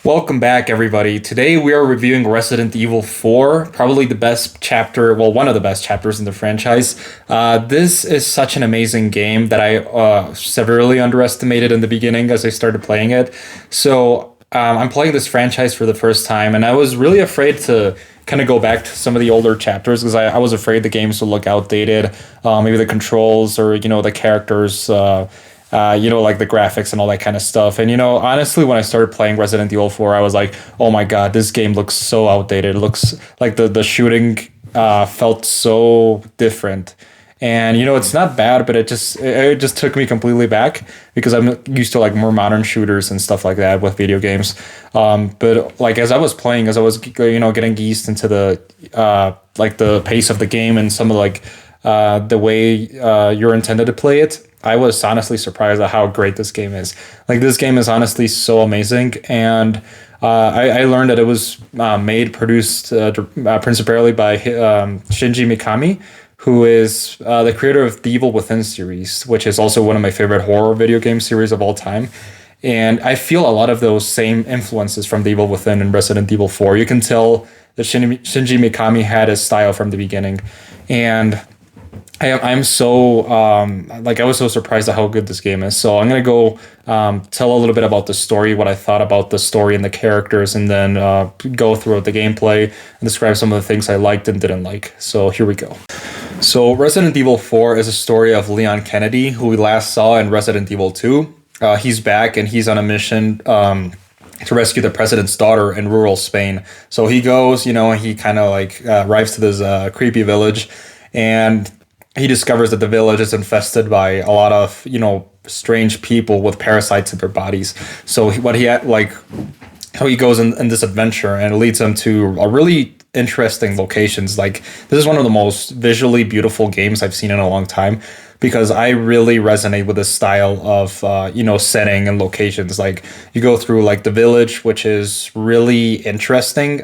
Welcome back, everybody. Today we are reviewing Resident Evil 4, probably the best chapter, well, one of the best chapters in the franchise. This is such an amazing game that I severely underestimated in the beginning as I started playing it. I'm playing this franchise for the first time, and I was really afraid to kind of go back to some of the older chapters because I was afraid the games would look outdated. Maybe the controls or, the characters. Like the graphics and all that kind of stuff. And, honestly, when I started playing Resident Evil 4, I was like, oh my God, this game looks so outdated. It looks like the shooting felt so different. And, it's not bad, but it just took me completely back because I'm used to like more modern shooters and stuff like that with video games. But like as I was playing, as I was, getting eased into the pace of the game and some of the way you're intended to play it, I was honestly surprised at how great this game is. Like this game is honestly so amazing, and I learned that it was produced principally by Shinji Mikami, who is the creator of the Evil Within series, which is also one of my favorite horror video game series of all time. And I feel a lot of those same influences from the Evil Within and Resident Evil 4. You can tell that Shinji Mikami had his style from the beginning, and I'm so I was so surprised at how good this game is. So I'm gonna go tell a little bit about the story, what I thought about the story and the characters, and then go through the gameplay and describe some of the things I liked and didn't like. So here we go. So Resident Evil 4 is a story of Leon Kennedy, who we last saw in Resident Evil 2. He's back and he's on a mission to rescue the president's daughter in rural Spain. So he goes, he kind of arrives to this creepy village, and he discovers that the village is infested by a lot of, strange people with parasites in their bodies. So how he goes in this adventure, and it leads him to a really interesting locations. Like this is one of the most visually beautiful games I've seen in a long time, because I really resonate with this style of, setting and locations. Like you go through like the village, which is really interesting.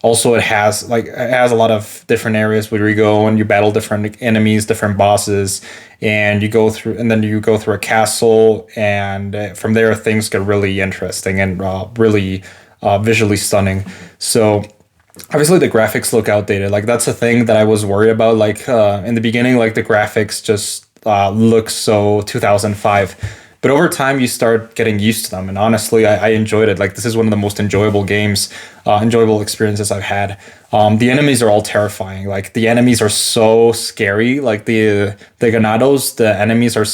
Also, it has a lot of different areas where you go and you battle different enemies, different bosses, and you go through a castle, and from there things get really interesting and really visually stunning. So obviously the graphics look outdated. Like that's a thing that I was worried about. Like in the beginning, like the graphics just look so 2005. But over time, you start getting used to them. And honestly, I enjoyed it. Like, this is one of the most enjoyable experiences I've had. The enemies are all terrifying. Like, the enemies are so scary. Like, the ganados, the enemies are...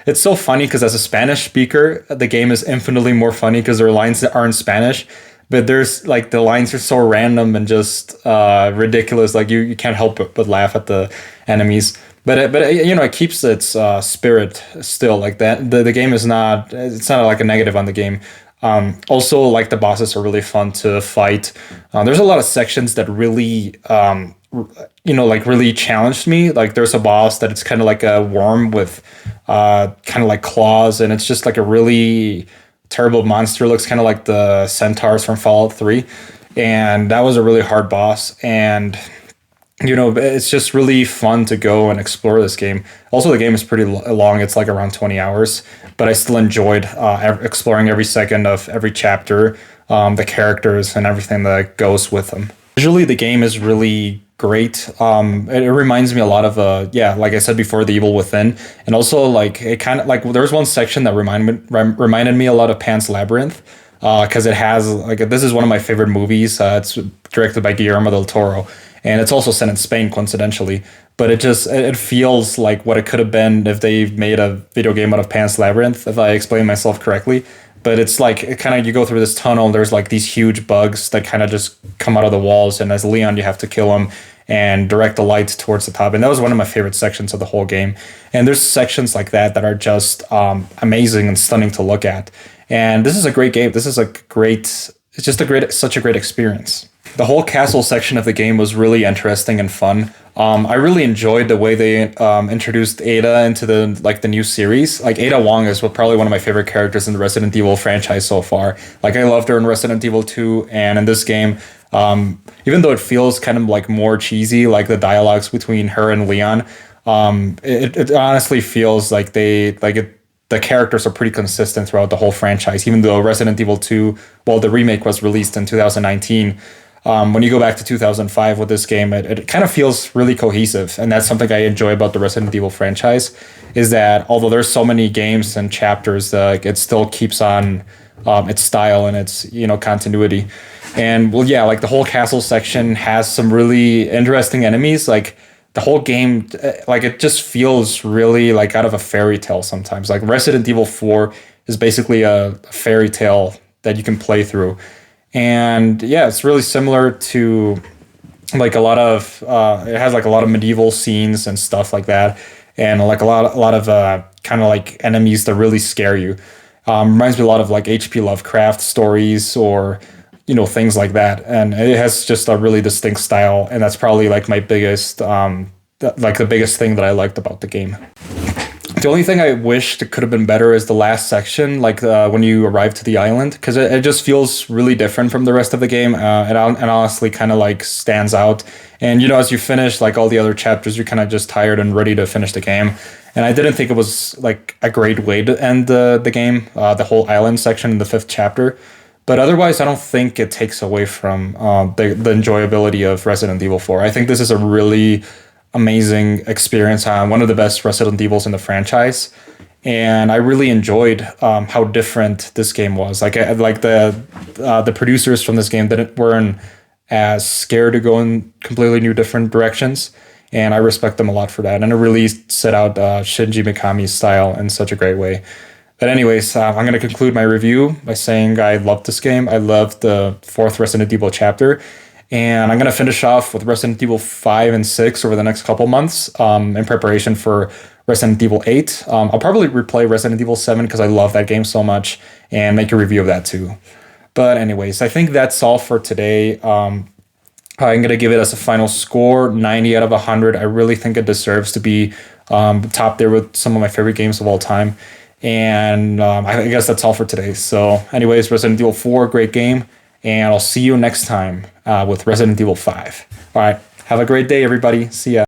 It's so funny because as a Spanish speaker, the game is infinitely more funny because their lines are in Spanish. But there's, like, the lines are so random and just ridiculous. Like, you can't help but laugh at the enemies. But it keeps its spirit still like that. The game is not, it's not like a negative on the game. Also, like the bosses are really fun to fight. There's a lot of sections that really, really challenged me. Like there's a boss that it's kind of like a worm with kind of like claws, and it's just like a really terrible monster. It looks kind of like the centaurs from Fallout 3. And that was a really hard boss. And it's just really fun to go and explore this game. Also, the game is pretty long. It's like around 20 hours, but I still enjoyed exploring every second of every chapter, the characters and everything that goes with them. Visually, the game is really great. It reminds me a lot of, like I said before, The Evil Within. And also, like, it kind of, like, there's one section that reminded me a lot of Pan's Labyrinth, because it has, like, this is one of my favorite movies. It's directed by Guillermo del Toro. And it's also set in Spain, coincidentally. But it feels like what it could have been if they made a video game out of Pan's Labyrinth, if I explain myself correctly. But it's like, it kind of, you go through this tunnel, and there's like these huge bugs that kind of just come out of the walls. And as Leon, you have to kill them and direct the light towards the top. And that was one of my favorite sections of the whole game. And there's sections like that are just amazing and stunning to look at. And this is a great game. This is such a great experience. The whole castle section of the game was really interesting and fun. I really enjoyed the way they introduced Ada into the new series. Like Ada Wong is probably one of my favorite characters in the Resident Evil franchise so far. Like I loved her in Resident Evil 2, and in this game, even though it feels kind of like more cheesy, like the dialogues between her and Leon, it honestly feels like the characters are pretty consistent throughout the whole franchise, even though Resident Evil 2, well, the remake was released in 2019. When you go back to 2005 with this game, it kind of feels really cohesive. And that's something I enjoy about the Resident Evil franchise, is that although there's so many games and chapters, it still keeps on its style and its, continuity. And well, yeah, like the whole castle section has some really interesting enemies. Like the whole game, like it just feels really like out of a fairy tale sometimes. Like Resident Evil 4 is basically a fairy tale that you can play through. And yeah, it's really similar to like a lot of it has like a lot of medieval scenes and stuff like that, and like a lot of kind of like enemies that really scare you. Reminds me a lot of like H.P. Lovecraft stories, or things like that. And it has just a really distinct style, and that's probably like my biggest the biggest thing that I liked about the game. The only thing I wished it could have been better is the last section, like when you arrive to the island, because it just feels really different from the rest of the game. And honestly kind of like stands out. And as you finish like all the other chapters, you're kind of just tired and ready to finish the game. And I didn't think it was like a great way to end the game, the whole island section in the 5th chapter. But otherwise, I don't think it takes away from the enjoyability of Resident Evil 4. I think this is a really amazing experience, one of the best Resident Evils in the franchise, and I really enjoyed how different this game was. Like the producers from this game weren't as scared to go in completely new different directions, and I respect them a lot for that. And it really set out Shinji Mikami's style in such a great way. But anyways, I'm going to conclude my review by saying I loved this game. I loved the 4th Resident Evil chapter. And I'm going to finish off with Resident Evil 5 and 6 over the next couple months in preparation for Resident Evil 8. I'll probably replay Resident Evil 7 because I love that game so much, and make a review of that too. But anyways, I think that's all for today. I'm going to give it as a final score, 90 out of 100. I really think it deserves to be top there with some of my favorite games of all time. And I guess that's all for today. So anyways, Resident Evil 4, great game. And I'll see you next time with Resident Evil 5. All right. Have a great day, everybody. See ya.